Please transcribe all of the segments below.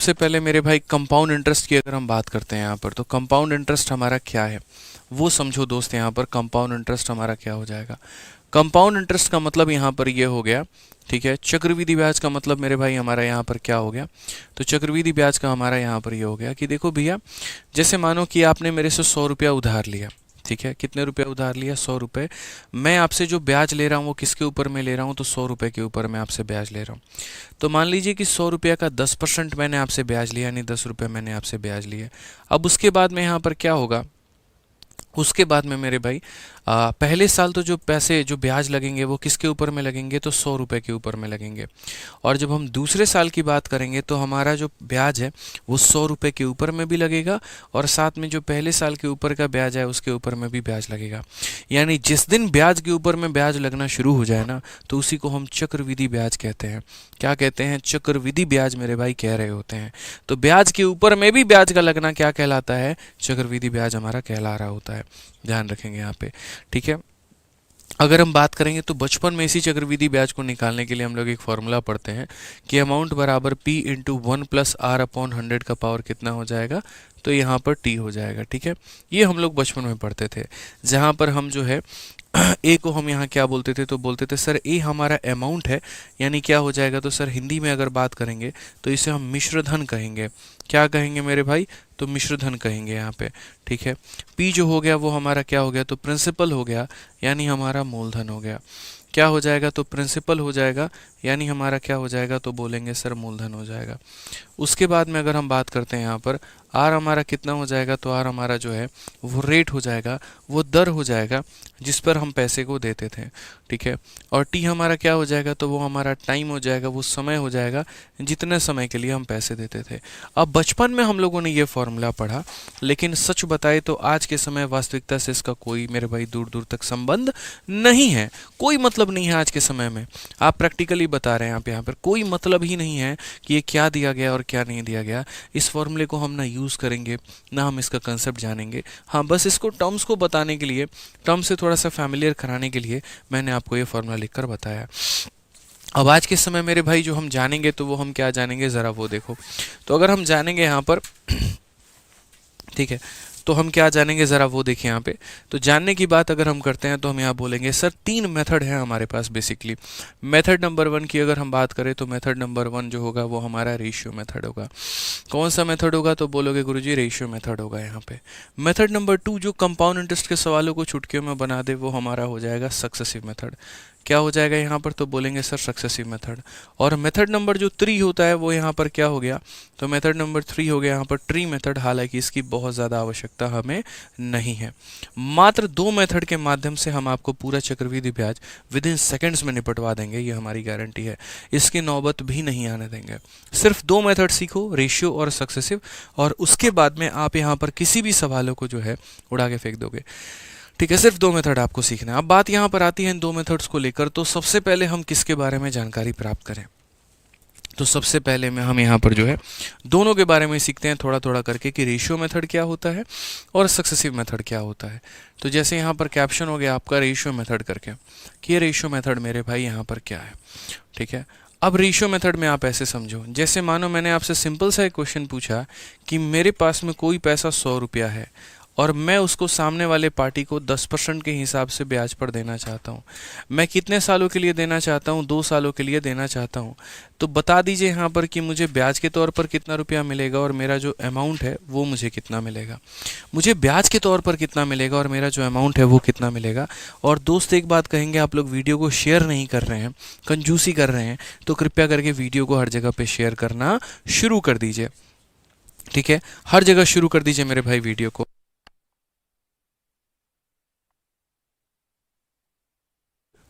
सबसे पहले मेरे भाई कंपाउंड इंटरेस्ट की अगर हम बात करते हैं यहाँ पर, तो कंपाउंड इंटरेस्ट हमारा क्या है वो समझो दोस्त। यहाँ पर कंपाउंड इंटरेस्ट हमारा क्या हो जाएगा। कंपाउंड इंटरेस्ट का मतलब यहाँ पर ये हो गया, ठीक है। चक्रवृद्धि ब्याज का मतलब मेरे भाई हमारा यहाँ पर क्या हो गया, तो चक्रवृद्धि ब्याज का हमारा यहाँ पर ये हो गया कि देखो भैया, जैसे मानो कि आपने मेरे से 100 रुपया उधार लिया, ठीक है। कितने रुपये उधार लिया, 100 रुपये। मैं आपसे जो ब्याज ले रहा हूँ वो किसके ऊपर मैं ले रहा हूँ, तो 100 रुपये के ऊपर मैं आपसे ब्याज ले रहा हूँ। तो मान लीजिए कि 100 रुपये का 10% मैंने आपसे ब्याज लिया, यानी 10 रुपये मैंने आपसे ब्याज लिया। अब उसके बाद में यहाँ पर क्या होगा, उसके बाद में मेरे भाई पहले साल तो जो पैसे जो ब्याज लगेंगे वो किसके ऊपर में लगेंगे, तो 100 रुपये के ऊपर में लगेंगे। और जब हम दूसरे साल की बात करेंगे तो हमारा जो ब्याज है वो 100 रुपये के ऊपर में भी लगेगा, और साथ में जो पहले साल के ऊपर का ब्याज है उसके ऊपर में भी ब्याज लगेगा। यानी जिस दिन ब्याज के ऊपर में ब्याज लगना शुरू हो जाए ना, तो उसी को हम चक्रवृद्धि ब्याज कहते हैं। क्या कहते हैं, चक्रवृद्धि ब्याज मेरे भाई कह रहे होते हैं। तो ब्याज के ऊपर में भी ब्याज का लगना क्या कहलाता है, चक्रवृद्धि ब्याज हमारा कहला रहा होता है। ध्यान रखेंगे यहाँ पे, ठीक है। अगर हम बात करेंगे तो बचपन में इसी चक्रवृद्धि ब्याज को निकालने के लिए हम लोग एक फॉर्मूला पढ़ते हैं कि अमाउंट बराबर P into 1 plus R upon 100 का पावर कितना हो जाएगा, तो यहाँ पर T हो जाएगा, ठीक है। ये हम लोग बचपन में पढ़ते थे, जहाँ पर हम जो है ए को हम यहाँ क्या बोलते थे, तो बोलते थे सर ए हमारा अमाउंट है, यानी क्या हो जाएगा, तो सर हिंदी में अगर बात करेंगे तो इसे हम मिश्र धन कहेंगे। क्या कहेंगे मेरे भाई, तो मिश्र धन कहेंगे यहाँ पे, ठीक है। पी जो हो गया वो हमारा क्या हो गया, तो प्रिंसिपल हो गया, यानी हमारा मूलधन हो गया। क्या हो जाएगा, तो प्रिंसिपल हो जाएगा, यानी हमारा क्या हो जाएगा, तो बोलेंगे सर मूलधन हो जाएगा। उसके बाद में अगर हम बात करते हैं यहाँ पर आर हमारा कितना हो जाएगा, तो आर हमारा जो है वो रेट हो जाएगा, वो दर हो जाएगा जिस पर हम पैसे को देते थे, ठीक है। और टी हमारा क्या हो जाएगा, तो वो हमारा टाइम हो जाएगा, वो समय हो जाएगा जितने समय के लिए हम पैसे देते थे। अब बचपन में हम लोगों ने ये फॉर्मूला पढ़ा, लेकिन सच बताए तो आज के समय वास्तविकता से इसका कोई मेरे भाई दूर दूर तक संबंध नहीं है, कोई मतलब नहीं है आज के समय में। आप प्रैक्टिकली बता रहे हैं आप यहाँ पर, कोई मतलब ही नहीं है कि ये क्या दिया गया और क्या नहीं दिया गया। इस फॉर्मूले को हम ना यूज़ करेंगे ना हम इसका कंसेप्ट जानेंगे। हाँ, बस इसको टर्म्स को बताने के लिए, टर्म से थोड़ा सा फैमिलियर कराने के लिए मैंने आपको ये फॉर्मूला लिखकर बताया। अब आज के समय मेरे भाई जो हम जानेंगे तो वो हम क्या जानेंगे, ज़रा वो देखो। तो अगर हम जानेंगे यहाँ पर ठीक है, तो हम क्या जानेंगे, ज़रा वो देखिए यहाँ पे। तो जानने की बात अगर हम करते हैं तो हम यहाँ बोलेंगे सर 3 मेथड है हमारे पास बेसिकली। मेथड नंबर 1 की अगर हम बात करें तो मेथड नंबर 1 जो होगा वो हमारा रेशियो मेथड होगा। कौन सा मेथड होगा, तो बोलोगे गुरुजी रेशियो मेथड होगा यहाँ पे। मेथड नंबर 2 जो कंपाउंड इंटरेस्ट के सवालों को चुटकियों में बना दे वो हमारा हो जाएगा सक्सेसिव मेथड। क्या हो जाएगा यहाँ पर, तो बोलेंगे सर सक्सेसिव मेथड। और मेथड नंबर जो 3 होता है वो यहाँ पर क्या हो गया, तो मेथड नंबर 3 हो गया यहाँ पर ट्री मेथड। हालांकि इसकी बहुत ज़्यादा आवश्यकता हमें नहीं है। मात्र 2 मेथड के माध्यम से हम आपको पूरा चक्रवृद्धि ब्याज विद इन सेकेंड्स में निपटवा देंगे, ये हमारी गारंटी है। इसकी नौबत भी नहीं आने देंगे। सिर्फ 2 मेथड सीखो, रेशियो और सक्सेसिव, और उसके बाद में आप यहाँ पर किसी भी सवालों को जो है उड़ा के फेंक दोगे, ठीक है। सिर्फ 2 मेथड आपको सीखना है। अब बात यहाँ पर आती है इन 2 मेथड्स को लेकर, तो सबसे पहले हम किसके बारे में जानकारी प्राप्त करें, तो सबसे पहले में हम यहाँ पर जो है दोनों के बारे में सीखते हैं थोड़ा थोड़ा करके कि रेशियो मेथड क्या होता है और सक्सेसिव मेथड क्या होता है। तो जैसे यहाँ पर कैप्शन हो गया आपका रेशियो मेथड करके, कि ये रेशियो मेथड मेरे भाई यहाँ पर क्या है, ठीक है। अब रेशियो मेथड में आप ऐसे समझो, जैसे मानो मैंने आपसे सिंपल सा एक क्वेश्चन पूछा कि मेरे पास में कोई पैसा 100 रुपया है और मैं उसको सामने वाले पार्टी को 10% के हिसाब से ब्याज पर देना चाहता हूँ। मैं कितने सालों के लिए देना चाहता हूँ, 2 सालों के लिए देना चाहता हूँ। तो बता दीजिए यहाँ पर कि मुझे ब्याज के तौर पर कितना रुपया मिलेगा और मेरा जो अमाउंट है वो मुझे कितना मिलेगा। मुझे ब्याज के तौर पर कितना मिलेगा और मेरा जो अमाउंट है वो कितना मिलेगा। और दोस्त एक बात कहेंगे, आप लोग वीडियो को शेयर नहीं कर रहे हैं, कंजूसी कर रहे हैं, तो कृपया करके वीडियो को हर जगह पे शेयर करना शुरू कर दीजिए, ठीक है। हर जगह शुरू कर दीजिए मेरे भाई वीडियो को।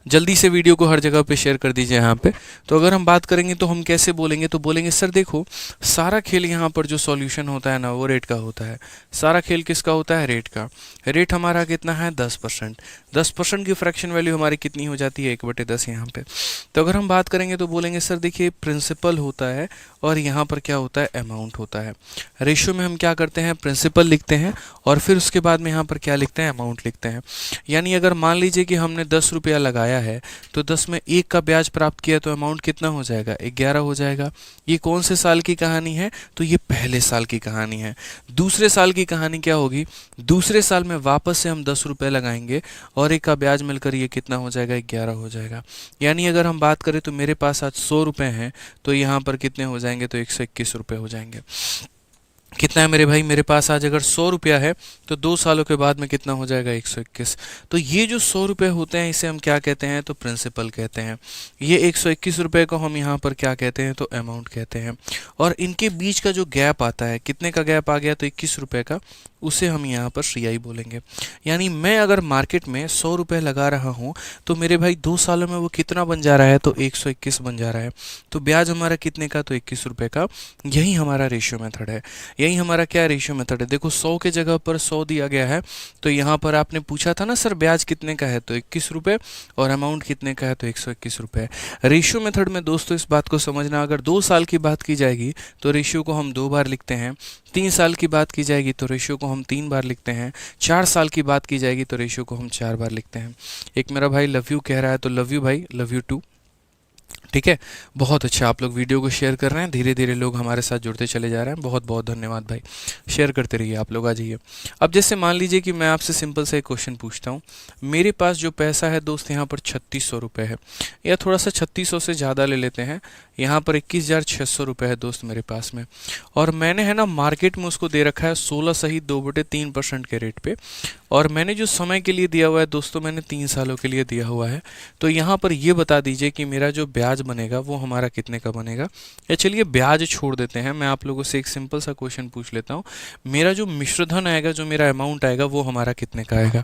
जल्दी से वीडियो को हर जगह पे शेयर कर दीजिए यहाँ पे। तो अगर हम बात करेंगे तो हम कैसे बोलेंगे, तो बोलेंगे सर देखो, सारा खेल यहाँ पर जो सॉल्यूशन होता है ना वो रेट का होता है। सारा खेल किसका होता है, रेट का। रेट हमारा कितना है, 10%। 10% की फ्रैक्शन वैल्यू हमारी कितनी हो जाती है, 1/10 यहाँ पे। तो अगर हम बात करेंगे तो बोलेंगे सर देखिए प्रिंसिपल होता है और यहाँ पर क्या होता है, अमाउंट होता है। रेशियो में हम क्या करते हैं, प्रिंसिपल लिखते हैं और फिर उसके बाद में यहाँ पर क्या लिखते हैं, अमाउंट लिखते हैं। यानी अगर मान लीजिए कि हमने 10 रुपया लगाया है तो 10 में 1 का ब्याज प्राप्त किया तो अमाउंट कितना हो जाएगा, 11 हो जाएगा। ये कौन से साल की कहानी है, तो ये पहले साल की कहानी है। दूसरे साल की कहानी क्या होगी, दूसरे साल में वापस से हम 10 रुपये लगाएंगे और 1 का ब्याज मिलकर ये कितना हो जाएगा, 11 हो जाएगा। यानी अगर हम बात करें तो मेरे पास आज 100 रुपये हैं तो यहाँ पर कितने हो जाएंगे, तो 121 रुपये हो जाएंगे। कितना है मेरे भाई, मेरे पास आज अगर 100 रुपया है तो 2 सालों के बाद में कितना हो जाएगा, 121। तो ये जो 100 रुपये होते हैं इसे हम क्या कहते हैं, तो प्रिंसिपल कहते हैं। ये 121 रुपये को हम यहाँ पर क्या कहते हैं, तो अमाउंट कहते हैं। और इनके बीच का जो गैप आता है, कितने का गैप आ गया, तो 21 रुपये का, उसे हम यहाँ पर CI बोलेंगे। यानी मैं अगर मार्केट में 100 रुपये लगा रहा हूँ तो मेरे भाई 2 सालों में वो कितना बन जा रहा है, तो 121 बन जा रहा है। तो ब्याज हमारा कितने का, तो 21 रुपये का। यही हमारा रेशियो मेथड है, यही हमारा क्या रेशियो मेथड है। देखो 100 के जगह पर 100 दिया गया है तो यहाँ पर आपने पूछा था ना सर ब्याज कितने का है, तो 21 रुपये, और अमाउंट कितने का है, तो 121 रुपये। रेशियो मेथड में दोस्तों इस बात को समझना, अगर 2 साल की बात की जाएगी तो रेशियो को हम 2 बार लिखते हैं, 3 साल की बात की जाएगी तो रेशियो को हम 3 बार लिखते हैं, 4 साल की बात की जाएगी तो रेशियो को हम 4 बार लिखते हैं। एक मेरा भाई लव यू कह रहा है, तो लव यू भाई, लव यू टू। ठीक है, बहुत अच्छा, आप लोग वीडियो को शेयर कर रहे हैं, धीरे धीरे लोग हमारे साथ जुड़ते चले जा रहे हैं, बहुत बहुत धन्यवाद भाई। शेयर करते रहिए, आप लोग आ जाइए। अब जैसे मान लीजिए कि मैं आपसे सिंपल सा एक क्वेश्चन पूछता हूँ। मेरे पास जो पैसा है दोस्त यहाँ पर 3600 रुपये है, या थोड़ा सा 3600 से ज़्यादा ले लेते हैं, यहाँ पर 21,600 रुपये है दोस्त मेरे पास में। और मैंने है ना मार्केट में उसको दे रखा है 16 सही 2/3% के रेट पे, और मैंने जो समय के लिए दिया हुआ है दोस्तों, मैंने 3 सालों के लिए दिया हुआ है। तो यहाँ पर ये बता दीजिए कि मेरा जो ब्याज बनेगा वो हमारा कितने का बनेगा। या चलिए ब्याज छोड़ देते हैं, मैं आप लोगों से एक सिंपल सा क्वेश्चन पूछ लेता हूँ। मेरा जो मिश्रधन आएगा, जो मेरा अमाउंट आएगा, वो हमारा कितने का आएगा।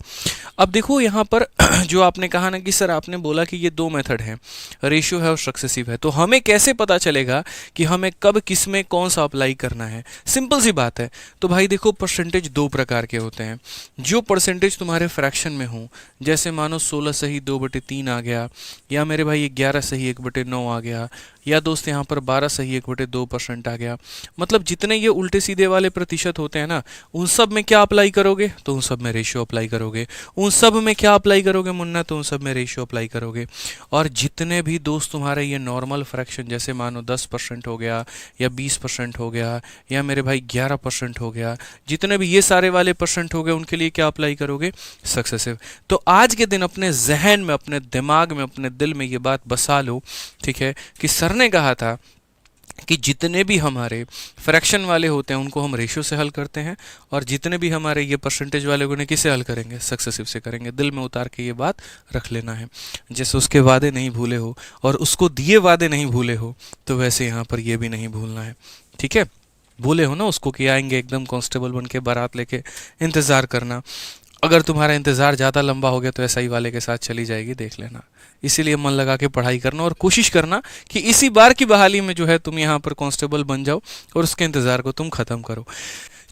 अब देखो यहाँ पर जो आपने कहा ना कि सर आपने बोला कि ये 2 मेथड हैं, रेशियो है और सक्सेसिव है, तो हमें कैसे पता चलेगा कि हमें कब किस में कौन सा अप्लाई करना है। सिंपल सी बात है। तो भाई देखो परसेंटेज 2 प्रकार के होते हैं। जो परसेंटेज तुम्हारे फ्रैक्शन में हो, जैसे मानो 16 सही 2/3 आ गया, या मेरे भाई 11 सही 1/9 आ गया, या दोस्त यहाँ पर 12 सही 1/2% आ गया। मतलब जितने ये उल्टे सीधे वाले प्रतिशत होते हैं ना, उन सब में क्या अप्लाई करोगे, तो उन सब में रेशियो अप्लाई करोगे। उन सब में क्या अप्लाई करोगे मुन्ना, तो उन सब में रेशियो अप्लाई करोगे। और जितने भी दोस्त तुम्हारे ये नॉर्मल फ्रैक्शन, जैसे मानो 10% हो गया, या 20% हो गया, या मेरे भाई 11% हो गया, जितने भी ये सारे वाले परसेंट हो गए, उनके लिए क्या अप्लाई करोगे, सक्सेसिव। तो आज के दिन अपने जहन में, अपने दिमाग में, अपने दिल में ये बात बसा लो, ठीक है, कि सर ने कहा था कि जितने भी हमारे फ्रैक्शन वाले होते हैं उनको हम रेशियो से हल करते हैं, और जितने भी हमारे ये परसेंटेज वाले उन्हें किससे हल करेंगे, सक्सेसिव से करेंगे। दिल में उतार के ये बात रख लेना है। जैसे उसके वादे नहीं भूले हो और उसको दिए वादे नहीं भूले हो, तो वैसे यहाँ पर ये भी नहीं भूलना है। ठीक है, भूले हो ना उसको कि आएंगे एकदम कांस्टेबल बन के बारात लेके, इंतज़ार करना। अगर तुम्हारा इंतज़ार ज़्यादा लंबा हो गया तो SI वाले के साथ चली जाएगी, देख लेना। इसीलिए मन लगा के पढ़ाई करना और कोशिश करना कि इसी बार की बहाली में जो है तुम यहाँ पर कांस्टेबल बन जाओ और उसके इंतज़ार को तुम ख़त्म करो।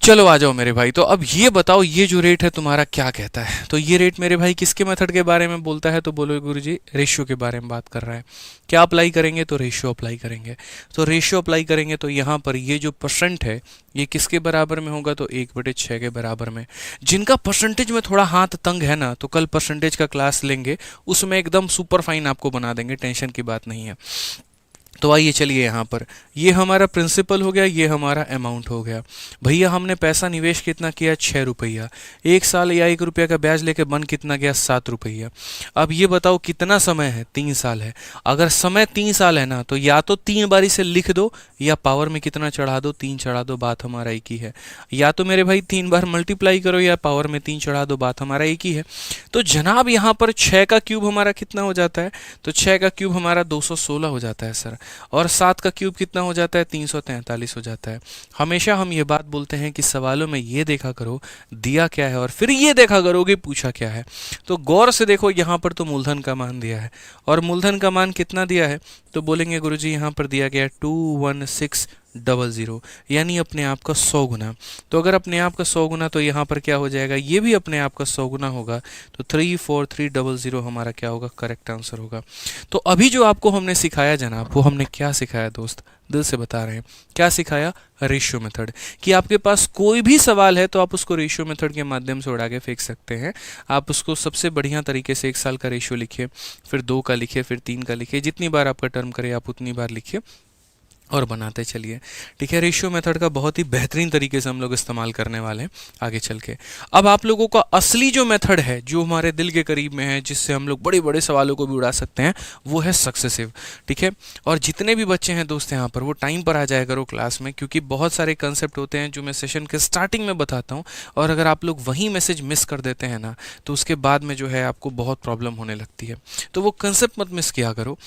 चलो आ जाओ मेरे भाई। तो अब ये बताओ, ये जो रेट है तुम्हारा क्या कहता है। तो ये रेट मेरे भाई किसके मेथड के बारे में बोलता है, तो बोलो गुरुजी रेशियो के बारे में बात कर रहा है। क्या अप्लाई करेंगे, तो रेशियो अप्लाई करेंगे। तो रेशियो अप्लाई करेंगे तो यहाँ पर ये जो परसेंट है ये किसके बराबर में होगा, तो 1/6 के बराबर में। जिनका परसेंटेज में थोड़ा हाथ तंग है ना, तो कल परसेंटेज का क्लास लेंगे, उसमें एकदम सुपर फाइन आपको बना देंगे, टेंशन की बात नहीं है। तो आइए चलिए यहाँ पर ये हमारा प्रिंसिपल हो गया, ये हमारा अमाउंट हो गया। भैया हमने पैसा निवेश कितना किया, 6 रुपया। 1 साल या 1 रुपया का ब्याज लेके बन कितना गया, 7 रुपया। अब ये बताओ कितना समय है, 3 साल है। अगर समय 3 साल है ना, तो या तो 3 बार इसे लिख दो या पावर में कितना चढ़ा दो, 3 चढ़ा दो, बात हमारा एक ही है। या तो मेरे भाई 3 बार मल्टीप्लाई करो या पावर में 3 चढ़ा दो, बात हमारा एक ही है। तो जनाब यहाँ पर 6 का क्यूब हमारा कितना हो जाता है, तो 6 का क्यूब हमारा 216 हो जाता है सर। और 7 का क्यूब कितना हो जाता है, 343 हो जाता है। हमेशा हम ये बात बोलते हैं कि सवालों में ये देखा करो दिया क्या है, और फिर ये देखा करो कि पूछा क्या है। तो गौर से देखो, यहाँ पर तो मूलधन का मान दिया है, और मूलधन का मान कितना दिया है, तो बोलेंगे गुरुजी यहाँ पर दिया गया 216 00, यानी अपने आप का 100 गुना। तो अगर अपने आप का 100 गुना तो यहाँ पर क्या हो जाएगा, ये भी अपने आप का 100 गुना होगा, तो 34300 हमारा क्या होगा, करेक्ट आंसर होगा। तो अभी जो आपको हमने सिखाया जनाब, वो हमने क्या सिखाया दोस्त, दिल से बता रहे हैं, क्या सिखाया, रेशियो मेथड, कि आपके पास कोई भी सवाल है तो आप उसको रेशियो मेथड के माध्यम से उड़ा के फेंक सकते हैं। आप उसको सबसे बढ़िया तरीके से 1 साल का रेशियो लिखिए, फिर 2 का लिखिए, फिर 3 का लिखिए, जितनी बार आपका टर्म करे आप उतनी बार लिखिए और बनाते चलिए। ठीक है, रेशियो मेथड का बहुत ही बेहतरीन तरीके से हम लोग इस्तेमाल करने वाले हैं आगे चल के। अब आप लोगों का असली जो मेथड है, जो हमारे दिल के करीब में है, जिससे हम लोग बड़े बड़े सवालों को भी उड़ा सकते हैं, वो है सक्सेसिव। ठीक है, और जितने भी बच्चे हैं दोस्त यहाँ पर, वो टाइम पर आ जाया करो क्लास में, क्योंकि बहुत सारे कंसेप्ट होते हैं जो मैं सेशन के स्टार्टिंग में बताता हूँ, और अगर आप लोग वही मैसेज मिस कर देते हैं ना, तो उसके बाद में जो है आपको बहुत प्रॉब्लम होने लगती है। तो वो कंसेप्ट मत मिस किया करो,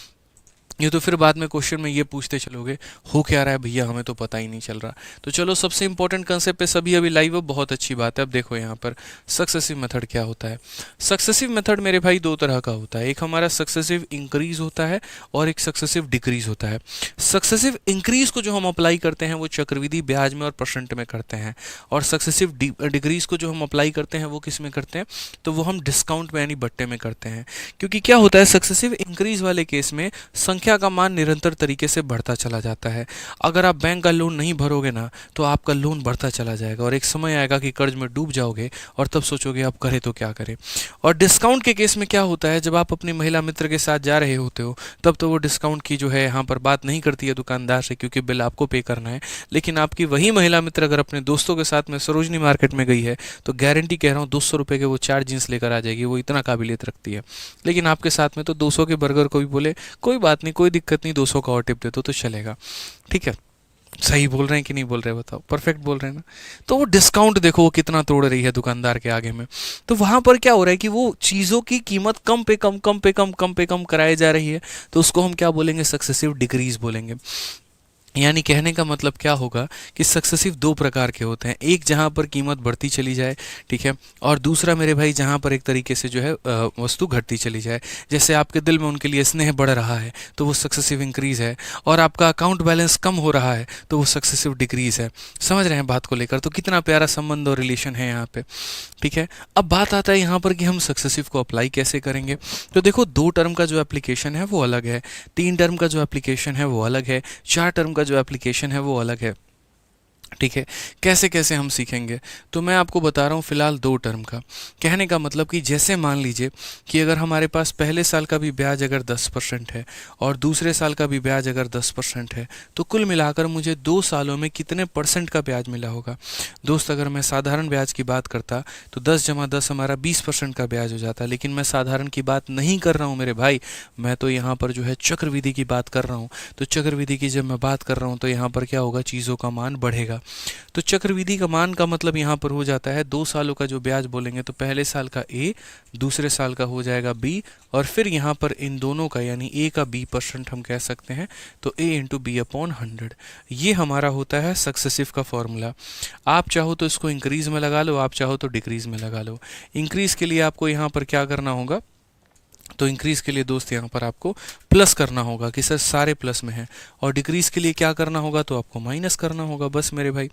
ये तो फिर बाद में क्वेश्चन में ये पूछते चलोगे हो क्या रहा है भैया, हमें तो पता ही नहीं चल रहा। तो चलो, सबसे इंपॉर्टेंट कंसेप्ट पे सभी अभी लाइव हो, बहुत अच्छी बात है। अब देखो यहाँ पर सक्सेसिव मेथड क्या होता है। सक्सेसिव मेथड मेरे भाई 2 तरह का होता है, एक हमारा सक्सेसिव इंक्रीज होता है और एक सक्सेसिव डिक्रीज होता है। सक्सेसिव इंक्रीज को जो हम अप्लाई करते हैं वो चक्रवृद्धि ब्याज में और परसेंट में करते हैं, और सक्सेसिव डिक्रीज को जो हम अप्लाई करते हैं वो किस में करते हैं, तो वो हम डिस्काउंट में यानी बट्टे में करते हैं। क्योंकि क्या होता है, सक्सेसिव इंक्रीज वाले केस में संख्या का मान निरंतर तरीके से बढ़ता चला जाता है। अगर आप बैंक का लोन नहीं भरोगे ना, तो आपका लोन बढ़ता चला जाएगा और एक समय आएगा कि कर्ज में डूब जाओगे, और तब सोचोगे अब करें तो क्या करें। और डिस्काउंट के केस में क्या होता है, जब आप अपनी महिला मित्र के साथ जा रहे होते हो, तब तो वो डिस्काउंट की जो है यहाँ पर बात नहीं करती है दुकानदार से, क्योंकि बिल आपको पे करना है। लेकिन आपकी वही महिला मित्र अगर अपने दोस्तों के साथ में सरोजनी मार्केट में गई है, तो गारंटी कह रहा हूँ 200 रुपये के वो 4 जींस लेकर आ जाएगी, वो इतना काबिलियत रखती है। लेकिन आपके साथ में तो 200 के बर्गर को भी बोले कोई बात नहीं, कोई दिक्कत नहीं, 200 का और टिप दे दो तो चलेगा। ठीक है, सही बोल रहे हैं कि नहीं बोल रहे, बताओ, परफेक्ट बोल रहे हैं ना। तो वो डिस्काउंट देखो वो कितना तोड़ रही है दुकानदार के आगे में। तो वहां पर क्या हो रहा है कि वो चीज़ों की कीमत कम पे कम कम पे कम कम पे कम कराई जा रही है, तो उसको हम क्या बोलेंगे, सक्सेसिव डिक्रीज बोलेंगे। यानी कहने का मतलब क्या होगा कि सक्सेसिव 2 प्रकार के होते हैं, एक जहां पर कीमत बढ़ती चली जाए, ठीक है, और दूसरा मेरे भाई जहां पर एक तरीके से जो है वस्तु घटती चली जाए। जैसे आपके दिल में उनके लिए स्नेह बढ़ रहा है तो वो सक्सेसिव इंक्रीज है, और आपका अकाउंट बैलेंस कम हो रहा है तो वो सक्सेसिव डिक्रीज है। समझ रहे हैं बात को लेकर, तो कितना प्यारा संबंध और रिलेशन है यहाँ पे। ठीक है, अब बात आता है यहाँ पर कि हम सक्सेसिव को अप्लाई कैसे करेंगे। तो देखो, 2 टर्म का जो एप्लीकेशन है वो अलग है, 3 टर्म का जो एप्लीकेशन है वो अलग है, 4 टर्म का जो एप्लीकेशन है वो अलग है। ठीक है, कैसे कैसे हम सीखेंगे, तो मैं आपको बता रहा हूँ फिलहाल 2 टर्म का। कहने का मतलब कि जैसे मान लीजिए कि अगर हमारे पास पहले साल का भी ब्याज अगर 10% है और दूसरे साल का भी ब्याज अगर 10% है, तो कुल मिलाकर मुझे 2 सालों में कितने परसेंट का ब्याज मिला होगा। दोस्त, अगर मैं साधारण ब्याज की बात करता तो 10 जमा 10 हमारा 20% का ब्याज हो जाता, लेकिन मैं साधारण की बात नहीं कर रहा हूँ मेरे भाई, मैं तो यहाँ पर जो है चक्रवृद्धि की बात कर रहा हूँ। तो चक्रवृद्धि की जब मैं बात कर रहा हूँ तो यहाँ पर क्या होगा, चीज़ों का मान बढ़ेगा। तो चक्रवृद्धि का मान का मतलब यहाँ पर हो जाता है 2 सालों का जो ब्याज बोलेंगे तो पहले साल का ए, दूसरे साल का हो जाएगा बी, और फिर यहाँ पर इन दोनों का यानी ए का बी परसेंट हम कह सकते हैं, तो ए इंटू बी अपॉन 100। ये हमारा होता है सक्सेसिव का फॉर्मूला। आप चाहो तो इसको इंक्रीज में लगा लो, आप चाहो तो डिक्रीज में लगा लो। इंक्रीज के लिए आपको यहाँ पर क्या करना होगा, तो इंक्रीज के लिए दोस्त यहाँ पर आपको प्लस करना होगा कि सर सारे प्लस में हैं, और डिक्रीज के लिए क्या करना होगा, तो आपको माइनस करना होगा, बस मेरे भाई।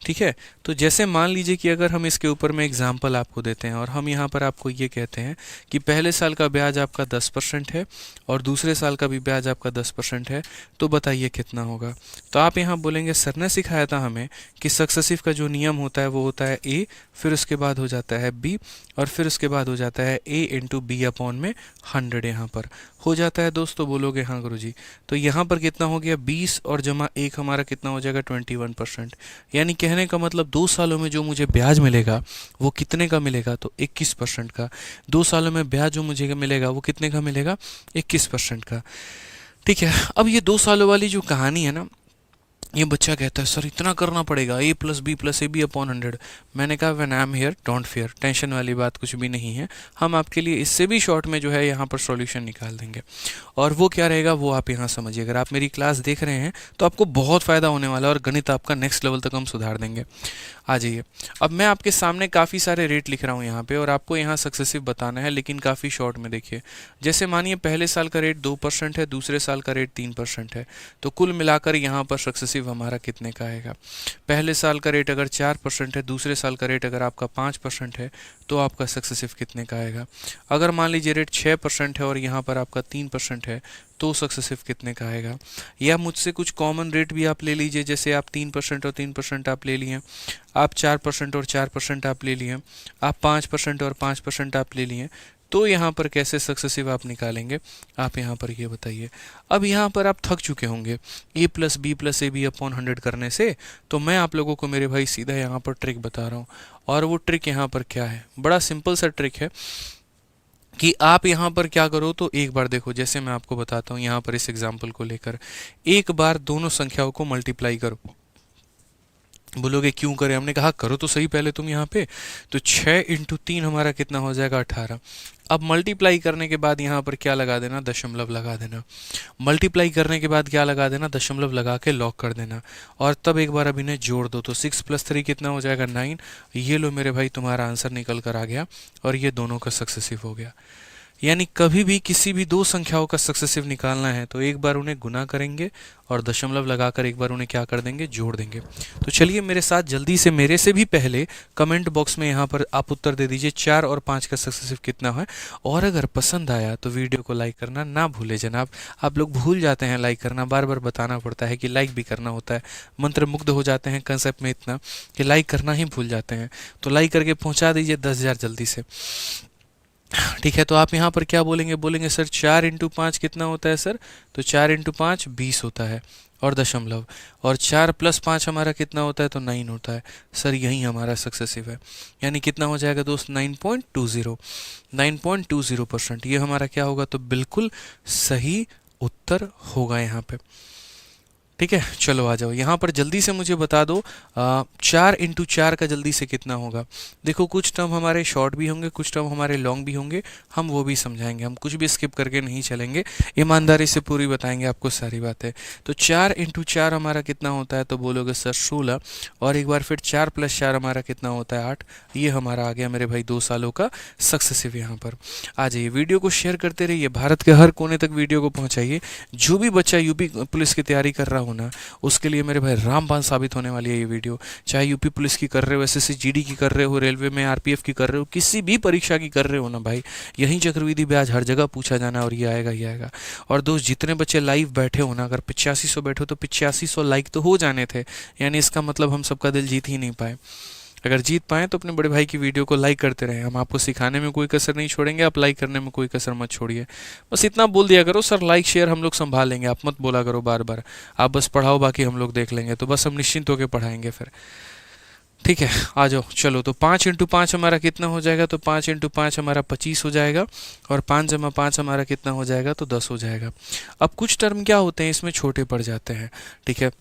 ठीक है, तो जैसे मान लीजिए कि अगर हम इसके ऊपर में एग्जाम्पल आपको देते हैं और हम यहाँ पर आपको ये कहते हैं कि पहले साल का ब्याज आपका 10% है और दूसरे साल का भी ब्याज आपका 10% है, तो बताइए कितना होगा। तो आप यहाँ बोलेंगे सर ने सिखाया था हमें कि सक्सेसिव का जो नियम होता है वो होता है ए, फिर उसके बाद हो जाता है बी, और फिर उसके बाद हो जाता है ए इंटू बी अपॉन में 100 यहाँ पर हो जाता है। दोस्तों बोलोगे हाँ गुरुजी, तो यहाँ पर कितना हो गया, 20 और जमा 1 हमारा कितना हो जाएगा, 21%। यानी कहने का मतलब 2 सालों में जो मुझे ब्याज मिलेगा वो कितने का मिलेगा, तो 21% का। 2 सालों में ब्याज जो मुझे मिलेगा वो कितने का मिलेगा, 21% का। ठीक है, अब ये 2 सालों वाली जो कहानी है ना, ये बच्चा कहता है सर इतना करना पड़ेगा, A plus B plus A B upon 100। मैंने कहा when I am here don't fear, tension वाली बात कुछ भी नहीं है, हम आपके लिए इससे भी शॉर्ट में जो है यहाँ पर सॉल्यूशन निकाल देंगे। और वो क्या रहेगा वो आप यहाँ समझिए, अगर आप मेरी क्लास देख रहे हैं तो आपको बहुत फ़ायदा होने वाला है और गणित आपका नेक्स्ट लेवल तक हम सुधार देंगे। आ जाइए, अब मैं आपके सामने काफ़ी सारे रेट लिख रहा हूँ यहाँ पे, और आपको यहाँ सक्सेसिव बताना है लेकिन काफ़ी शॉर्ट में। देखिए, जैसे मानिए पहले साल का रेट 2% है, दूसरे साल का रेट 3% है, तो कुल मिलाकर यहाँ पर सक्सेसिव सक्सेसिव हमारा कितने का आएगा। पहले साल का रेट अगर 4% है, दूसरे साल का रेट अगर आपका 5% है, तो आपका सक्सेसिव कितने का आएगा। अगर मान लीजिए रेट 6% है और यहाँ पर आपका 3% है, तो सक्सेसिव कितने का आएगा। या मुझसे कुछ कॉमन रेट भी आप ले लीजिए, जैसे आप 3% और 3% आप ले लिए, आप 4% और 4% आप ले लिए, आप 5% और 5% आप ले लिए, तो यहाँ पर कैसे सक्सेसिव आप निकालेंगे, आप यहाँ पर ये बताइए। अब यहाँ पर आप थक चुके होंगे a plus B plus A B upon 100 करने से, तो मैं आप लोगों को मेरे भाई सीधा यहाँ पर ट्रिक बता रहा हूँ। और वो ट्रिक यहाँ पर क्या है, बड़ा सिंपल सा ट्रिक है कि आप यहाँ पर क्या करो, तो एक बार देखो, जैसे मैं आपको बताता हूँ यहाँ पर इस एग्जाम्पल को लेकर, एक बार दोनों संख्याओं को मल्टीप्लाई करो। बोलोगे क्यों करें, हमने कहा करो तो सही पहले तुम यहाँ पे। तो 6 × 3 हमारा कितना हो जाएगा, 18। अब मल्टीप्लाई करने के बाद यहाँ पर क्या लगा देना, दशमलव लगा देना। मल्टीप्लाई करने के बाद क्या लगा देना, दशमलव लगा के लॉक कर देना। और तब एक बार अब इन्हें जोड़ दो, तो 6 + 3 कितना हो जाएगा, 9। ये लो मेरे भाई तुम्हारा आंसर निकल कर आ गया, और ये दोनों का सक्सेसिव हो गया। यानी कभी भी किसी भी दो संख्याओं का सक्सेसिव निकालना है तो एक बार उन्हें गुना करेंगे और दशमलव लगाकर एक बार उन्हें क्या कर देंगे, जोड़ देंगे। तो चलिए मेरे साथ जल्दी से, मेरे से भी पहले कमेंट बॉक्स में यहाँ पर आप उत्तर दे दीजिए 4 और 5 का सक्सेसिव कितना है। और अगर पसंद आया तो वीडियो को लाइक करना ना भूले जनाब। आप लोग भूल जाते हैं लाइक करना, बार बार बताना पड़ता है कि लाइक भी करना होता है। मंत्रमुग्ध हो जाते हैं कंसेप्ट में इतना कि लाइक करना ही भूल जाते हैं। तो लाइक करके पहुँचा दीजिए 10,000 जल्दी से, ठीक है। तो आप यहाँ पर क्या बोलेंगे, बोलेंगे सर 4 × 5 कितना होता है सर, तो 4 × 5 20 होता है और दशमलव, और 4 + 5 हमारा कितना होता है, तो 9 होता है सर। यही हमारा सक्सेसिव है। यानी कितना हो जाएगा दोस्त, 9.20, 9.20%। ये हमारा क्या होगा, तो बिल्कुल सही उत्तर होगा यहाँ पे। ठीक है, चलो आ जाओ यहाँ पर जल्दी से मुझे बता दो 4 × 4 का जल्दी से कितना होगा। देखो कुछ टर्म हमारे शॉर्ट भी होंगे, कुछ टर्म हमारे लॉन्ग भी होंगे, हम वो भी समझाएंगे, हम कुछ भी स्किप करके नहीं चलेंगे, ईमानदारी से पूरी बताएंगे आपको सारी बातें। तो 4 × 4 हमारा कितना होता है, तो बोलोगे सर 16, और एक बार फिर 4 + 4 हमारा कितना होता है, 8। ये हमारा आ गया मेरे भाई 2 सालों का सक्सेसिव। यहाँ पर आ जाइए, वीडियो को शेयर करते रहिए, भारत के हर कोने तक वीडियो को पहुँचाइए। जो भी बच्चा यूपी पुलिस की तैयारी कर रहा होना, उसके लिए मेरे भाई रामबाण साबित होने वाली है ये वीडियो। चाहे यूपी पुलिस की कर रहे हो, एसएससी जीडी की कर रहे हो, रेलवे में आरपीएफ की कर रहे हो, किसी भी परीक्षा की कर रहे हो ना भाई, यही चक्रवृद्धि ब्याज हर जगह पूछा जाना, और ये आएगा ही आएगा। और दोस्त जितने बच्चे लाइव बैठे हो ना, अगर 8500 बैठे हो तो 8500 लाइक तो हो जाने थे। यानी इसका मतलब हम सबका दिल जीत ही नहीं पाए। अगर जीत पाएँ तो अपने बड़े भाई की वीडियो को लाइक करते रहें। हम आपको सिखाने में कोई कसर नहीं छोड़ेंगे, आप लाइक करने में कोई कसर मत छोड़िए। बस इतना बोल दिया करो, सर लाइक शेयर हम लोग संभाल लेंगे, आप मत बोला करो बार बार, आप बस पढ़ाओ, बाकी हम लोग देख लेंगे। तो बस हम निश्चिंत होकर पढ़ाएंगे फिर, ठीक है। आ जाओ चलो, तो 5 × 5 हमारा कितना हो जाएगा, तो 5 × 5 हमारा 25 हो जाएगा, और 5 + 5 हमारा कितना हो जाएगा, तो 10 हो जाएगा। अब कुछ टर्म क्या होते हैं इसमें छोटे पड़ जाते हैं, ठीक है,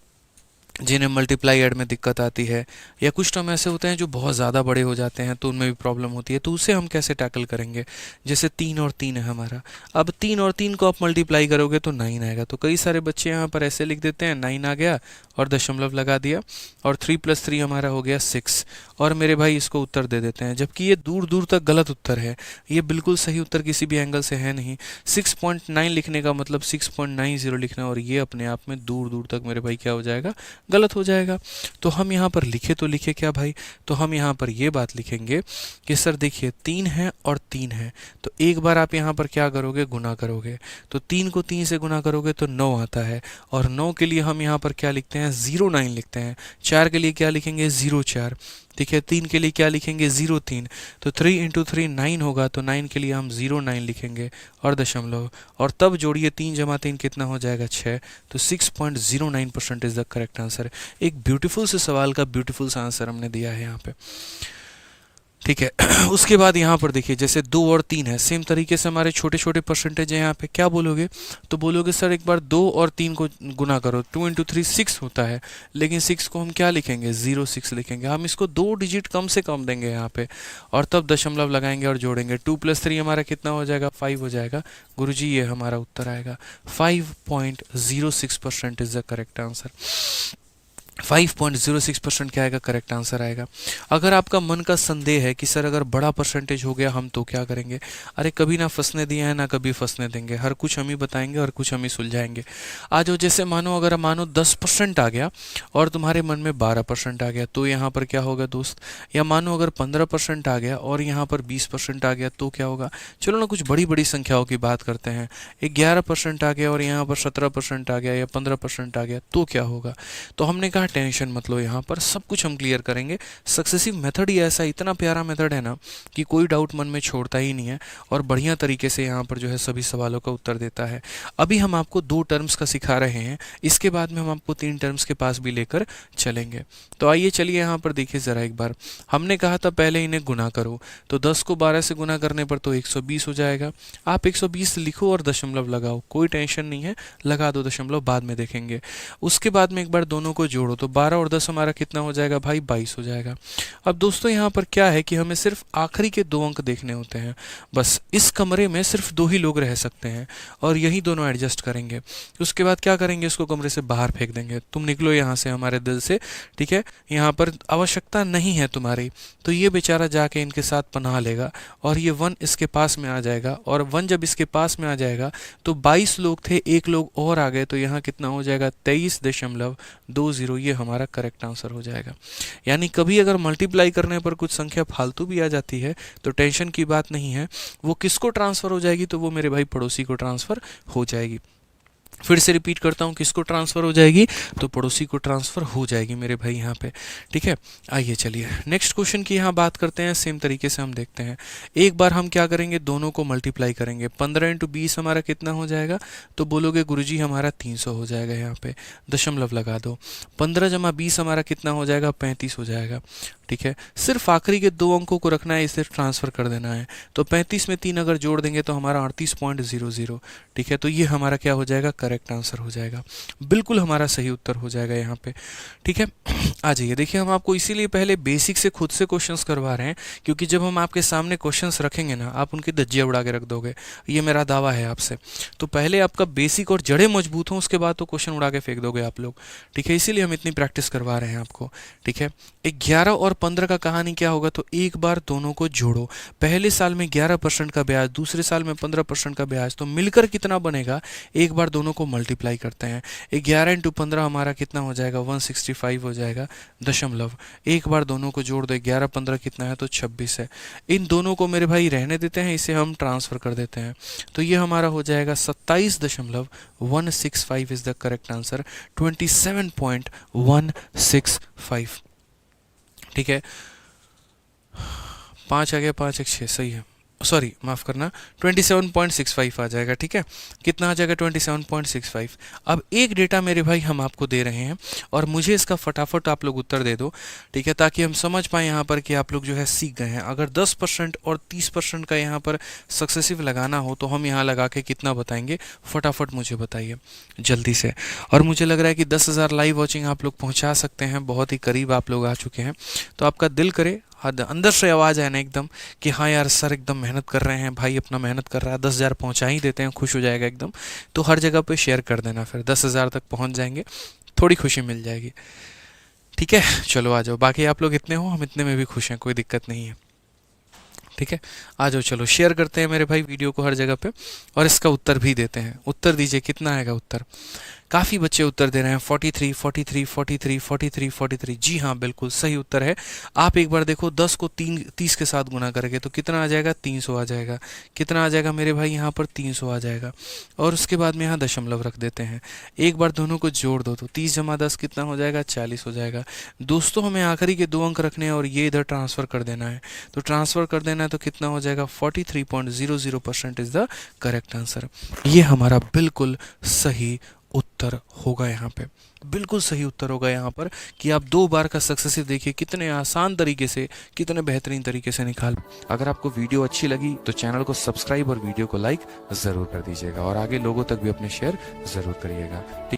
जिन्हें मल्टीप्लाई ऐड में दिक्कत आती है, या कुछ टर्म ऐसे होते हैं जो बहुत ज़्यादा बड़े हो जाते हैं तो उनमें भी प्रॉब्लम होती है। तो उसे हम कैसे टैकल करेंगे, जैसे 3 और 3 है हमारा। अब 3 और 3 को आप मल्टीप्लाई करोगे तो 9 आएगा। तो कई सारे बच्चे यहाँ पर ऐसे लिख देते हैं 9 आ गया और दशमलव लगा दिया, और 3 + 3 हमारा हो गया 6, और मेरे भाई इसको उत्तर दे देते हैं, जबकि ये दूर दूर तक गलत उत्तर है। ये बिल्कुल सही उत्तर किसी भी एंगल से है नहीं। 6.9 लिखने का मतलब 6.90 लिखना, और ये अपने आप में दूर दूर तक मेरे भाई क्या हो जाएगा, गलत हो जाएगा। तो हम यहाँ पर लिखे तो लिखे क्या भाई, तो हम यहाँ पर ये बात लिखेंगे कि सर देखिए 3 है और 3 है, तो एक बार आप यहाँ पर क्या करोगे, गुना करोगे। तो 3 को 3 से गुना करोगे तो 9 आता है, और 9 के लिए हम यहाँ पर क्या लिखते हैं, 09 लिखते हैं। 4 के लिए क्या लिखेंगे, 04, ठीक है। 3 के लिए क्या लिखेंगे, 03। तो 3 × 3 9 होगा, तो 9 के लिए हम 09 लिखेंगे और दशमलव, और तब जोड़िए 3 + 3 कितना हो जाएगा, 6। तो 6.09% इज द करेक्ट आंसर। एक ब्यूटीफुल से सवाल का ब्यूटीफुल सा आंसर हमने दिया है यहाँ पे, ठीक है। उसके बाद यहाँ पर देखिए जैसे 2 और 3 है, सेम तरीके से हमारे छोटे छोटे परसेंटेज है। यहाँ पे क्या बोलोगे, तो बोलोगे सर एक बार 2 और 3 को गुना करो, 2 × 3 6 होता है, लेकिन 6 को हम क्या लिखेंगे, 06 लिखेंगे। हम इसको 2 डिजिट कम से कम देंगे यहाँ पे, और तब दशमलव लगाएंगे और जोड़ेंगे। 2 + 3 हमारा कितना हो जाएगा, 5 हो जाएगा। गुरुजी ये हमारा उत्तर आएगा, 5.06% इज द करेक्ट आंसर। 5.06% क्या आएगा, करेक्ट आंसर आएगा। अगर आपका मन का संदेह है कि सर अगर बड़ा परसेंटेज हो गया हम तो क्या करेंगे, अरे कभी ना फंसने दिया है ना कभी फंसने देंगे, हर कुछ हम ही बताएंगे और कुछ हम ही सुलझाएंगे। आज वो जैसे मानो 10% आ गया और तुम्हारे मन में 12% आ गया तो यहाँ पर क्या होगा दोस्त, या मानो अगर 15% आ गया और यहाँ पर 20% आ गया तो क्या होगा। चलो ना कुछ बड़ी बड़ी संख्याओं की बात करते हैं, 11% आ गया और यहाँ पर 17% आ गया या 15% आ गया तो क्या होगा। तो हमने कहा टेंशन मत लो, यहाँ पर सब कुछ हम क्लियर करेंगे। सक्सेसिव मेथड ही ऐसा इतना प्यारा मेथड है ना कि कोई डाउट मन में छोड़ता ही नहीं है और बढ़िया तरीके से यहाँ पर जो है सभी सवालों का उत्तर देता है। अभी हम आपको 2 टर्म्स का सिखा रहे हैं, इसके बाद में हम आपको 3 टर्म्स के पास भी लेकर चलेंगे। तो आइए चलिए यहाँ पर देखिए ज़रा एक बार, हमने कहा था पहले इन्हें गुना करो, तो 10 को 12 से गुना करने पर तो 120 हो जाएगा। आप 120 लिखो और दशमलव लगाओ, कोई टेंशन नहीं है, लगा दो दशमलव, बाद में देखेंगे। उसके बाद में एक बार दोनों को जोड़ो तो 12 और 10 हमारा कितना हो जाएगा भाई, 22 हो जाएगा। अब दोस्तों यहाँ पर क्या है कि हमें सिर्फ आखिरी के 2 अंक देखने होते हैं, बस इस कमरे में सिर्फ 2 ही लोग रह सकते हैं और यही दोनों एडजस्ट करेंगे। उसके बाद क्या करेंगे, इसको कमरे से बाहर फेंक देंगे, तुम निकलो यहाँ से हमारे दिल से, ठीक है, यहाँ पर आवश्यकता नहीं है तुम्हारी। तो ये बेचारा जाके इनके साथ पनाह लेगा और ये 1 इसके पास में आ जाएगा और 1 जब इसके पास में आ जाएगा तो 22 लोग थे, एक लोग और आ गए तो यहाँ कितना हो जाएगा, 23.20, ये हमारा करेक्ट आंसर हो जाएगा। यानी कभी अगर मल्टीप्लाई करने पर कुछ संख्या फालतू भी आ जाती है तो टेंशन की बात नहीं है, वो किसको ट्रांसफ़र हो जाएगी, तो वो मेरे भाई पड़ोसी को ट्रांसफ़र हो जाएगी। फिर से रिपीट करता हूँ, किसको ट्रांसफ़र हो जाएगी, तो पड़ोसी को ट्रांसफ़र हो जाएगी मेरे भाई यहाँ पे, ठीक है। आइए चलिए नेक्स्ट क्वेश्चन की यहाँ बात करते हैं, सेम तरीके से हम देखते हैं। एक बार हम क्या करेंगे, दोनों को मल्टीप्लाई करेंगे, 15 × 20 हमारा कितना हो जाएगा, तो बोलोगे गुरुजी हमारा 300 हो जाएगा, यहाँ पे दशमलव लगा दो। 15 × 20 हमारा कितना हो जाएगा, 35 हो जाएगा, ठीक है। सिर्फ आखिरी के 2 अंकों को रखना है, इसे ट्रांसफ़र कर देना है। तो 35 में 3 अगर जोड़ देंगे तो हमारा 38.00, ठीक है। तो ये हमारा क्या हो जाएगा, करेक्ट आंसर हो जाएगा, बिल्कुल हमारा सही उत्तर हो जाएगा यहाँ पे, ठीक है। आ जाइए, देखिए हम आपको इसीलिए पहले बेसिक से खुद से क्वेश्चंस करवा रहे हैं, क्योंकि जब हम आपके सामने क्वेश्चंस रखेंगे ना, आप उनकी धज्जियाँ उड़ा के रख दोगे, ये मेरा दावा है आपसे। तो पहले आपका बेसिक और जड़ें मजबूत हों, उसके बाद तो क्वेश्चन उड़ा के फेंक दोगे आप लोग, ठीक है। इसीलिए हम इतनी प्रैक्टिस करवा रहे हैं आपको, ठीक है। 11 और 15 का कहानी क्या होगा, तो एक बार दोनों को जोड़ो, पहले साल में 11% का ब्याज, दूसरे साल में 15% का ब्याज, तो मिलकर कितना बनेगा, एक बार दोनों को मल्टीप्लाई करते हैं। 11 × 15 हमारा कितना हो जाएगा, 165 हो जाएगा, दशमलव। एक बार दोनों को जोड़ दो, 11 15 कितना है, तो 26 है। इन दोनों को मेरे भाई रहने देते हैं, इसे हम ट्रांसफ़र कर देते हैं, तो ये हमारा हो जाएगा 27.165 इज़ द करेक्ट आंसर, 27.165, ठीक है। 5 आ गया, 5 1 6, सही है, सॉरी माफ़ करना, 27.65 आ जाएगा, ठीक है। कितना आ जाएगा, 27.65। अब एक डेटा मेरे भाई हम आपको दे रहे हैं और मुझे इसका फटाफट आप लोग उत्तर दे दो, ठीक है, ताकि हम समझ पाएँ यहाँ पर कि आप लोग जो है सीख गए हैं। अगर 10% और 30% का यहाँ पर सक्सेसिव लगाना हो तो हम यहाँ लगा के कितना बताएंगे, फटाफट मुझे बताइए जल्दी से। और मुझे लग रहा है कि 10,000 लाइव वॉचिंग आप लोग पहुँचा सकते हैं, बहुत ही करीब आप लोग आ चुके हैं। तो आपका दिल करे, अंदर से आवाज़ आए ना एकदम कि हाँ यार सर एकदम मेहनत कर रहे हैं, भाई अपना मेहनत कर रहा है, 10,000 पहुँचा ही देते हैं, खुश हो जाएगा एकदम। तो हर जगह पे शेयर कर देना, फिर 10,000 तक पहुँच जाएंगे, थोड़ी खुशी मिल जाएगी, ठीक है। चलो आ जाओ, बाकी आप लोग इतने हो, हम इतने में भी खुश हैं, कोई दिक्कत नहीं है, ठीक है। आ जाओ, चलो शेयर करते हैं मेरे भाई वीडियो को हर जगह पे और इसका उत्तर भी देते हैं। उत्तर दीजिए, कितना आएगा उत्तर। काफ़ी बच्चे उत्तर दे रहे हैं, 43 43 43 43 43, जी हाँ बिल्कुल सही उत्तर है। आप एक बार देखो, 10 को 30 के साथ गुना करेंगे तो कितना आ जाएगा, 300 आ जाएगा। कितना आ जाएगा मेरे भाई, यहाँ पर 300 आ जाएगा। और उसके बाद में यहाँ दशमलव रख देते हैं, एक बार दोनों को जोड़ दो तो 30 × 10 कितना हो जाएगा, 40 हो जाएगा। दोस्तों हमें आखिरी के 2 अंक रखने हैं और ये इधर ट्रांसफ़र कर देना है, तो ट्रांसफ़र कर देना है तो कितना हो जाएगा, 43.00% इज़ द करेक्ट आंसर। ये हमारा बिल्कुल सही उत्तर होगा, यहाँ पे बिल्कुल सही उत्तर होगा यहाँ पर कि आप 2 बार का सक्सेसिव देखिए कितने आसान तरीके से, कितने बेहतरीन तरीके से निकाल। अगर आपको वीडियो अच्छी लगी तो चैनल को सब्सक्राइब और वीडियो को लाइक ज़रूर कर दीजिएगा और आगे लोगों तक भी अपने शेयर ज़रूर करिएगा।